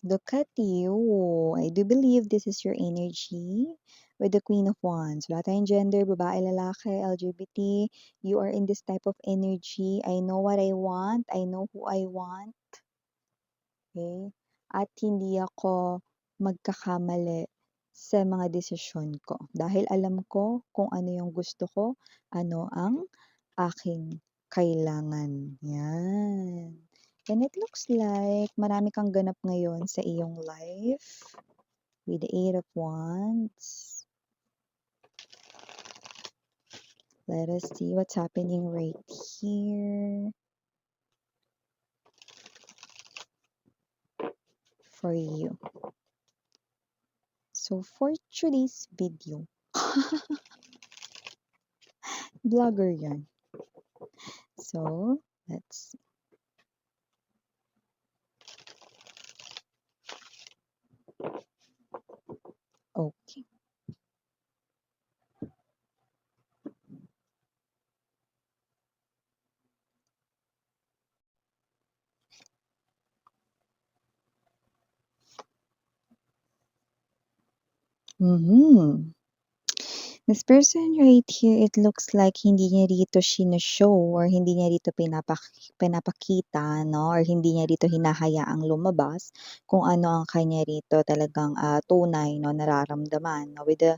Look at you. I do believe this is your energy with the Queen of Wands. Wala tayong gender, babae, lalaki, LGBT. You are in this type of energy. I know what I want. I know who I want. Okay? At hindi ako magkakamali sa mga desisyon ko. Dahil alam ko kung ano yung gusto ko, ano ang aking kailangan. Yan. And it looks like marami kang ganap ngayon sa iyong life with the Eight of Wands. Let us see what's happening right here for you. So for today's video, vlogger yan. So, let's see. Okay. Mm-hmm. This person right here, it looks like hindi niya dito sino-show or hindi niya dito pinapakita, no? Or hindi niya dito hinahayaang lumabas kung ano ang kanya rito talagang tunay, no? Nararamdaman, no? With the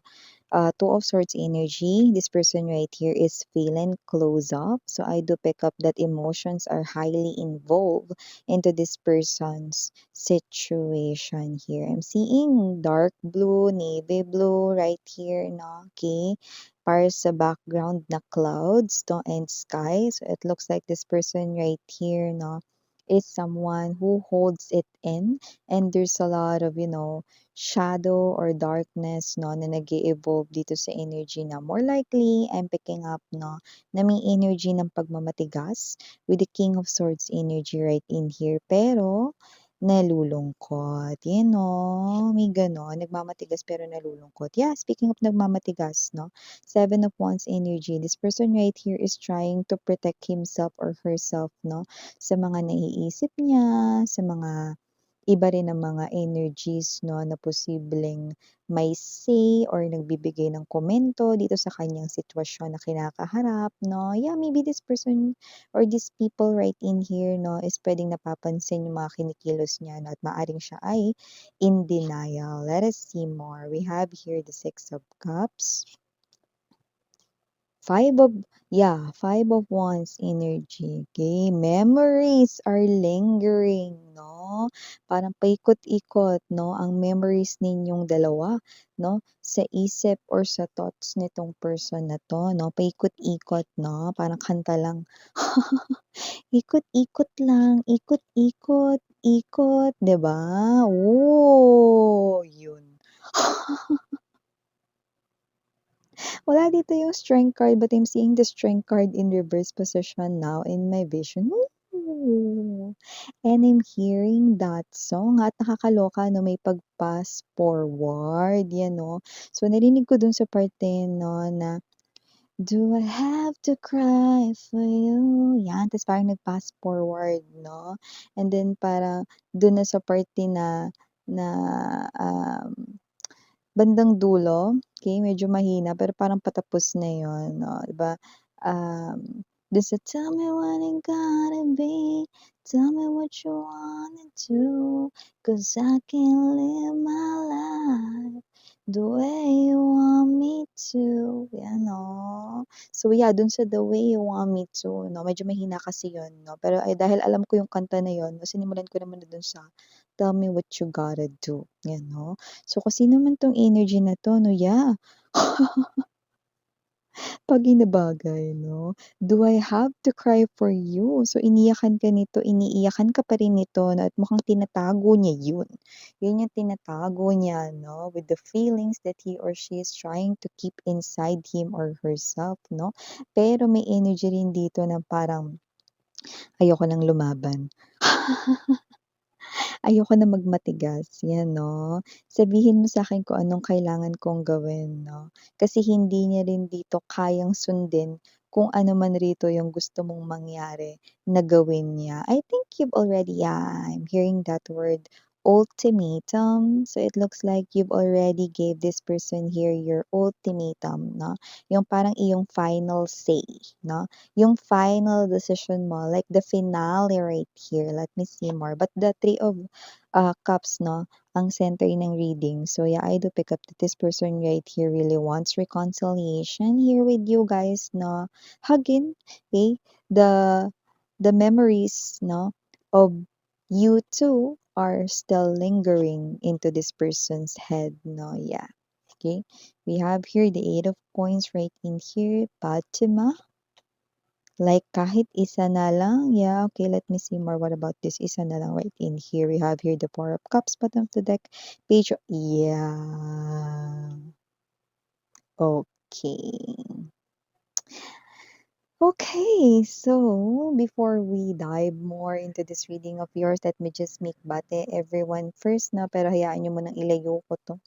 Two of Swords energy, this person right here is feeling close up. So I do pick up that emotions are highly involved into this person's situation here. I'm seeing dark blue, navy blue right here, no? Okay. Para sa background na clouds, no? And sky. So it looks like this person right here, no? Is someone who holds it in, and there's a lot of, shadow or darkness, no, na nag evolve dito sa energy na more likely I'm picking up, no, na may energy ng pagmamatigas with the King of Swords energy right in here. Pero, nalulungkot. Yan, no? May ganon. Nagmamatigas pero nalulungkot. Yeah, speaking of nagmamatigas, no? Seven of Wands energy. This person right here is trying to protect himself or herself, no? Sa mga naiisip niya, sa mga iba rin ang mga energies, no, na posibleng may say or nagbibigay ng komento dito sa kanyang sitwasyon na kinakaharap, no? Yeah, maybe this person or these people right in here, no, is pwedeng napapansin yung mga kinikilos niya, no, at maaring siya ay in denial. Let us see more. We have here the Six of Cups. Five of Wands energy. Okay, memories are lingering, no? Parang paikot-ikot, no? Ang memories ninyong dalawa, no? Sa isip or sa thoughts nitong person na to, no? Paikot-ikot, no? Parang kanta lang. Ikot-ikot lang, ikot-ikot, ikot, 'di ba? Oh, yun. Wala dito yung strength card, but I'm seeing the strength card in reverse position now in my vision. Ooh. And I'm hearing that song at nakakaloka no, may pag-pass forward, yan no. So narinig ko dun sa parte no na do I have to cry for you? Yan, tapos parang nag-pass forward, no? And then parang dun na sa parte na um, bandang dulo, okay, medyo mahina pero parang patapos na yun, 'no, 'di ba? Dun sa tell me what it gotta be, tell me what you wanna do, 'cause I can't live my life the way you want me to, yan, 'no. So yeah, dun sa the way you want me to, 'no, medyo mahina kasi yun, 'no, pero ay dahil alam ko yung kanta na yun, 'no, sinimulan ko naman na dun sa tell me what you gotta do, yan, 'no. So, kung sino man 'tong energy na 'to 'no, yeah, bagay na 'no. Do I have to cry for you? So, iniyakan ka nito, iniiyakan ka pa rin nito 'no, at mukhang tinatago niya yun. Yun yung tinatago niya 'no, with the feelings that he or she is trying to keep inside him or herself 'no. Pero may energy rin dito na parang, "Ayoko ng lumaban." Ayoko na magmatigas, 'yan 'no. Sabihin mo sa'kin kung anong kailangan kong gawin 'no, kasi hindi niya rin dito kayang sundin kung ano man rito yung gusto mong mangyari na gawin niya. I think you've already I'm hearing that word ultimatum. So it looks like you've already gave this person here your ultimatum, no? Yung parang iyong final say, no? Yung final decision mo, like the finale right here. Let me see more. But the three of cups, no? Ang center ng reading. So yeah, I do pick up that this person right here really wants reconciliation here with you guys, no? Hugging, okay? The the memories, no, of you two are still lingering into this person's head, no? Yeah. Okay. We have here the Eight of Coins right in here. Fatima. Like kahit isa na lang. Yeah, okay. Let me see more. What about this? Isa na lang right in here. We have here the Four of Cups, bottom of the deck. Page. Yeah. Okay. Okay, so before we dive more into this reading of yours, let me just make bate everyone first na, pero hayaan nyo munang ilayo ko to.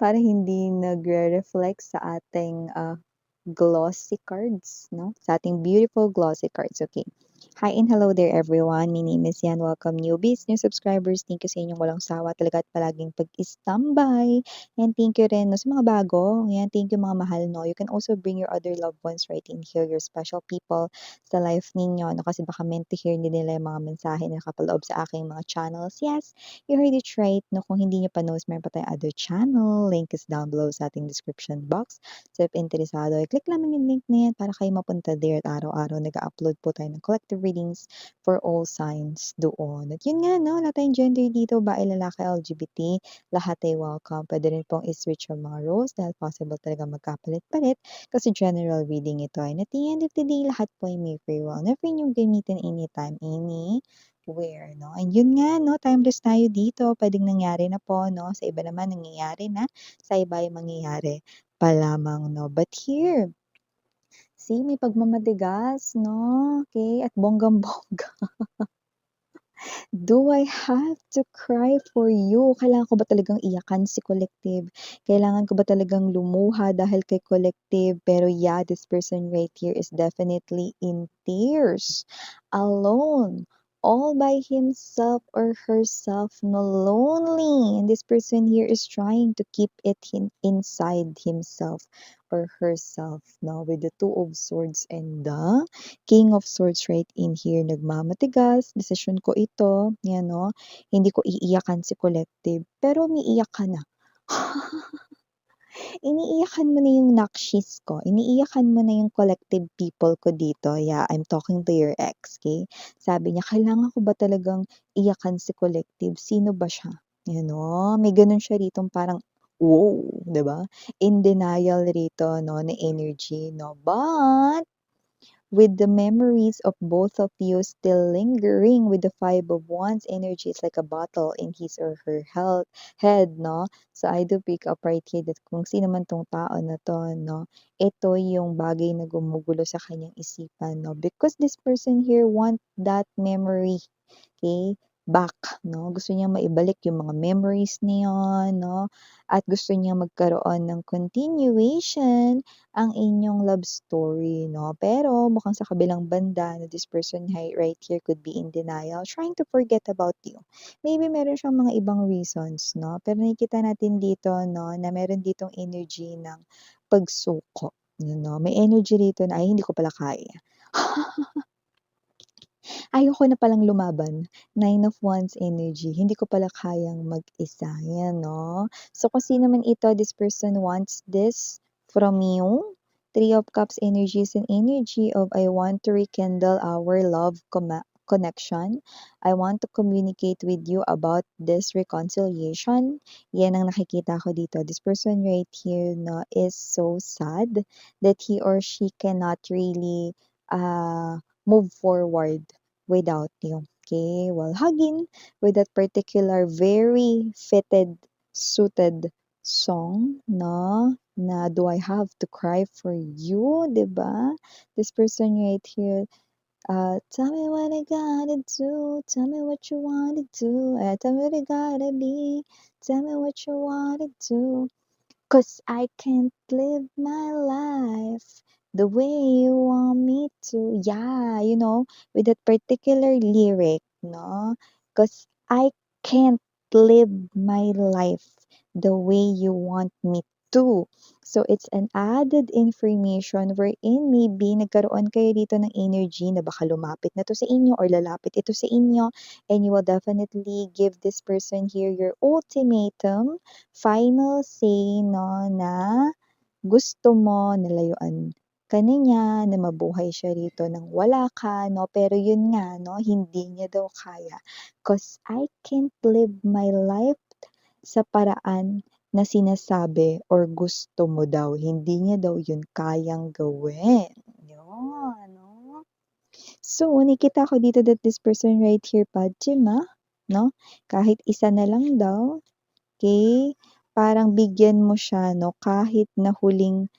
Para hindi nagre-reflect sa ating glossy cards, no? Sa ating beautiful glossy cards. Okay. Hi and hello there everyone. My name is Yan. Welcome newbies, new subscribers. Thank you sa inyong walang sawa talaga at palaging pag-istambay. And thank you rin no, sa mga bago. Yan, thank you mga mahal, no? You can also bring your other loved ones right in here, your special people sa life ninyo. No? Kasi baka meant to hear din nila yung mga mensahe na nakapaloob sa aking mga channels. Yes, you heard it right. No? Kung hindi nyo pa knows, meron pa tayong other channel. Link is down below sa ating description box. So if interesado, i-click lamang yung link na yan para kayo mapunta there at araw-araw nag-upload po tayo ng collective readings for all signs doon. At yun nga, no, lahat tayong gender dito, bae, lalaki, LGBT, lahat ay welcome. Pwede rin pong i-switch yung mga roles dahil possible talaga magkapalit-palit kasi general reading ito ay at the end of the day, lahat po ay may free will. Never yung gamitin anytime, anywhere, no? And yun nga, no, timeless tayo dito. Pwedeng nangyari na po, no? Sa iba naman, nangyayari na. Sa iba ay mangyayari pa lamang, no? But here, see, may pagmamatigas, no? Okay, at bonggang-bongga. Do I have to cry for you? Kailangan ko ba talagang iyakan si Collective? Kailangan ko ba talagang lumuha dahil kay Collective? Pero yeah, this person right here is definitely in tears. Alone. All by himself or herself. No, lonely. And this person here is trying to keep it inside himself or herself. No, with the Two of Swords and the King of Swords right in here, nagmamatigas, desisyon ko ito, yan no, hindi ko iiyakan si Collective, pero umiiyak ka na. Iniiyakan mo na yung nakshis ko, iniiyakan mo na yung collective people ko dito. Yeah, I'm talking to your ex, okay? Sabi niya, kailangan ko ba talagang iyakan si Collective? Sino ba siya? Yan no, may ganun siya rito parang, wow, 'di ba? In denial rito no na energy no. But with the memories of both of you still lingering with the Five of Wands energy, it's like a bottle in his or her head, no? So I do pick up right here that kung sino man tong tao na to, no? Ito yung bagay na gumugulo sa kanyang isipan, no? Because this person here want that memory, okay? Back, no? Gusto niyang maibalik yung mga memories niya, no? At gusto niyang magkaroon ng continuation ang inyong love story, no? Pero mukhang sa kabilang banda na this person right here could be in denial, trying to forget about you. Maybe meron siyang mga ibang reasons, no? Pero nakikita natin dito, no, na meron ditong energy ng pagsuko. No? May energy dito na, ay, hindi ko pala kaya. Ayoko na palang lumaban. Nine of Wands energy. Hindi ko pala kayang mag-isa. Yan, no? So, kung sino man ito, this person wants this from you. Three of Cups energy is an energy of I want to rekindle our love connection. I want to communicate with you about this reconciliation. Yan ang nakikita ko dito. This person right here no, is so sad that he or she cannot really move forward without you. Okay, while hugging with that particular very fitted, suited song, no? Na do I have to cry for you, 'di ba? This person right here, tell me what I gotta do, tell me what you wanna do, tell me what I gotta be, tell me what you wanna do. 'Cause I can't live my life the way you want me to. Yeah, you know, with that particular lyric, no? 'Cause I can't live my life the way you want me to. So, it's an added information wherein maybe nagkaroon kayo dito ng energy na baka lumapit na 'to sa inyo or lalapit ito sa inyo, and you will definitely give this person here your ultimatum, final say 'no, na gusto mo na layuan ka na niya, na mabuhay siya rito ng wala ka 'no, pero yun nga 'no, hindi niya daw kaya. 'Cause I can't live my life sa paraan na sinasabi or gusto mo daw, hindi niya daw yun kayang gawin, yun 'no. So, nakita ko dito that this person right here, Padjima 'no, kahit isa na lang daw, okey, parang bigyan mo siya 'no, kahit na huling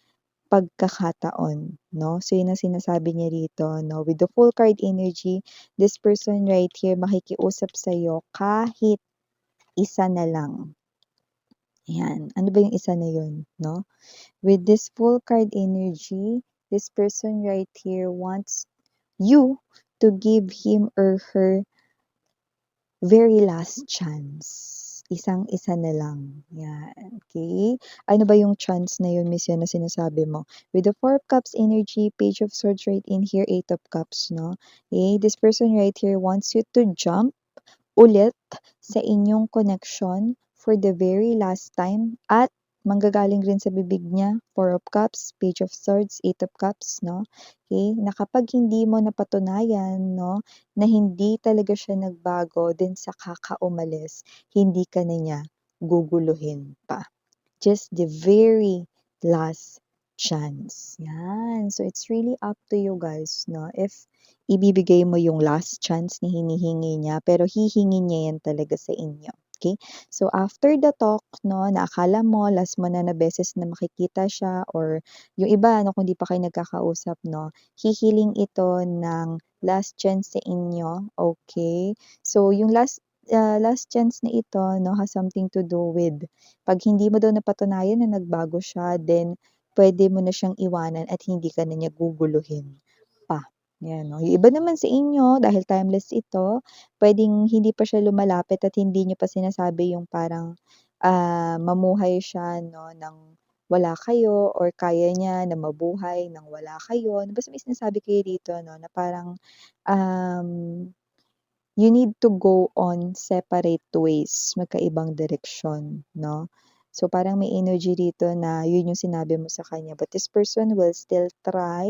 pagkakataon 'no. So, yun ang sinasabi niya rito 'no, with the full card energy, this person right here makikiusap sa'yo kahit isa na lang. Ayan, ano ba yung isa na yun 'no? With this full card energy, this person right here wants you to give him or her very last chance. Isang-isa na lang, yan, okey. Ano ba yung chance na yun, miss, yan na sinasabi mo? With the Four of Cups energy, Page of Swords right in here, Eight of Cups 'no, okay, this person right here wants you to jump ulit sa inyong connection for the very last time at manggagaling rin sa bibig niya, Four of Cups, Page of Swords, Eight of Cups 'no, okay, na kapag hindi mo napatunayan 'no, na hindi talaga siya nagbago, then saka ka umalis, hindi ka na niya guguluhin pa. Just the very last chance, yan. So, it's really up to you guys 'no, if ibibigay mo yung last chance na hinihingi niya, pero hihingi niya yan talaga sa inyo, okay. So, after the talk 'no, na akala mo last mo na na beses na makikita siya or yung iba 'no, kung di pa kayo nagkakausap 'no, hihiling ito ng last chance sa inyo, okay. So, yung last chance na ito 'no, has something to do with 'pag hindi mo daw napatunayan na nagbago siya, then puwede mo na siyang iwanan at hindi ka na niya guguluhin pa, 'yan 'no. Yung iba naman sa inyo dahil timeless ito, puwedeng hindi pa siya lumalapit at hindi niyo pa sinasabi yung parang, mamuhay siya 'no, ng wala kayo or kaya niya na mabuhay ng wala kayo. Basta may sinasabi kayo dito 'no, na parang, um you need to go on separate ways, magkaibang direksyon, 'no? So, parang may energy dito na yun yung sinabi mo sa kanya, but this person will still try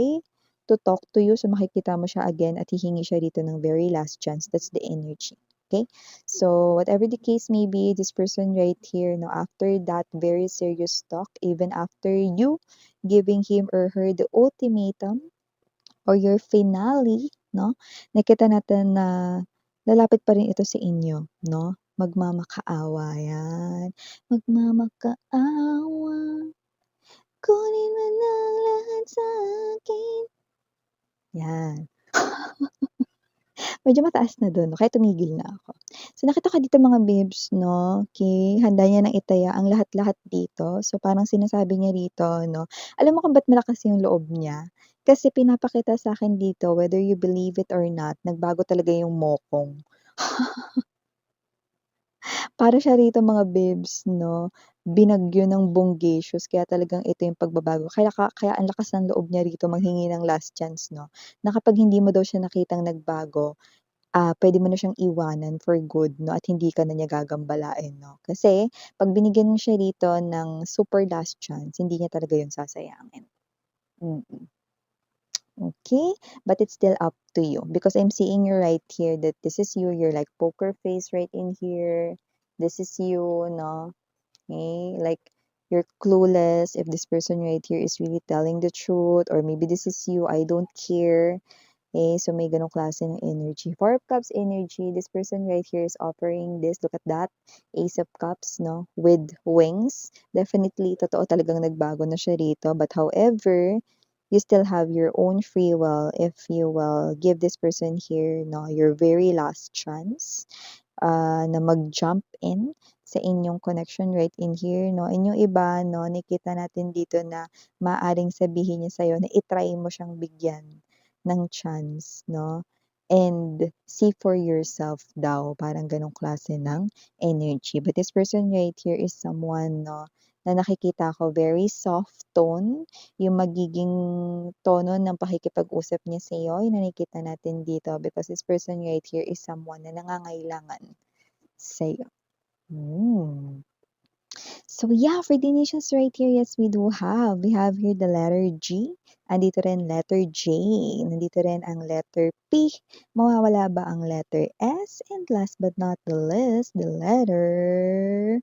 to talk to you. So, makikita mo siya again at hihingi siya dito ng very last chance. That's the energy, okay? So, whatever the case may be, this person right here, no, after that very serious talk, even after you giving him or her the ultimatum, or your finale 'no, nakita natin na lalapit pa rin ito sa inyo 'no, magmamakaawa, 'yan. Magmamakaawa, kunin mo ng lahat sa'kin. 'Yan. Medyo mataas na dun 'no, kaya tumigil na ako. So, nakita ko dito mga babes 'no, okey, handa niya ng itaya ang lahat-lahat dito. So, parang sinasabi niya rito 'no, alam mo kung ba't malakas yung loob niya? Kasi pinapakita sa'kin dito, whether you believe it or not, nagbago talaga yung mokong. Para siya rito mga babes 'no, binagyo ng bonggacious kaya talagang ito yung pagbabago. Kaya ang lakas ng loob niya rito manghingi ng last chance 'no, na kapag hindi mo daw siya nakitang nagbago, puwede mo na siyang iwanan for good 'no, at hindi ka na niya gagambalain 'no. Kasi 'pag binigyan mo siya rito ng super last chance, hindi niya talaga yun sasayangin. Mm. Okay, but it's still up to you because I'm seeing you right here that this is you, you're like poker face right in here. This is you 'no, okay, like you're clueless if this person right here is really telling the truth or maybe this is you, I don't care. Okay, so may ganong klase ng energy. Four of Cups energy, this person right here is offering this. Look at that. Ace of Cups, no? With wings. Definitely, totoo talagang nagbago na siya rito. But however, you still have your own free will if you will give this person here, no, your very last chance na mag-jump in sa inyong connection right in here, no? And yung iba, no, nakita natin dito na maaring sabihin niya sa'yo na i-try mo siyang bigyan ng chance 'no. and see for yourself daw, parang gano'ng klase ng energy. But this person right here is someone 'no, na nakikita ko very soft tone, yung magiging tono ng pakikipag-usap niya sa'yo, yung nakikita natin dito because this person right here is someone na nangangailangan sa'yo. Hmm. So yeah, for the initials right here, yes, we do have. We have here the letter G, andito rin letter J, nandito rin ang letter P, mawawala ba ang letter S, and last but not the least, the letter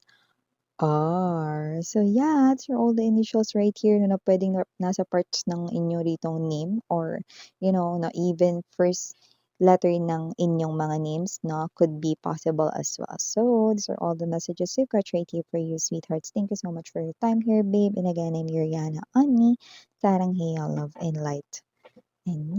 R. So yeah, these are all the initials right here na pwedeng nasa parts ng inyo ritong name or, na even first letter ng inyong mga names, no, could be possible as well. So these are all the messages we've got right here for you, sweethearts. Thank you so much for your time here, babe. And again, I'm Yuriana Ani, Sarang Love and Light. And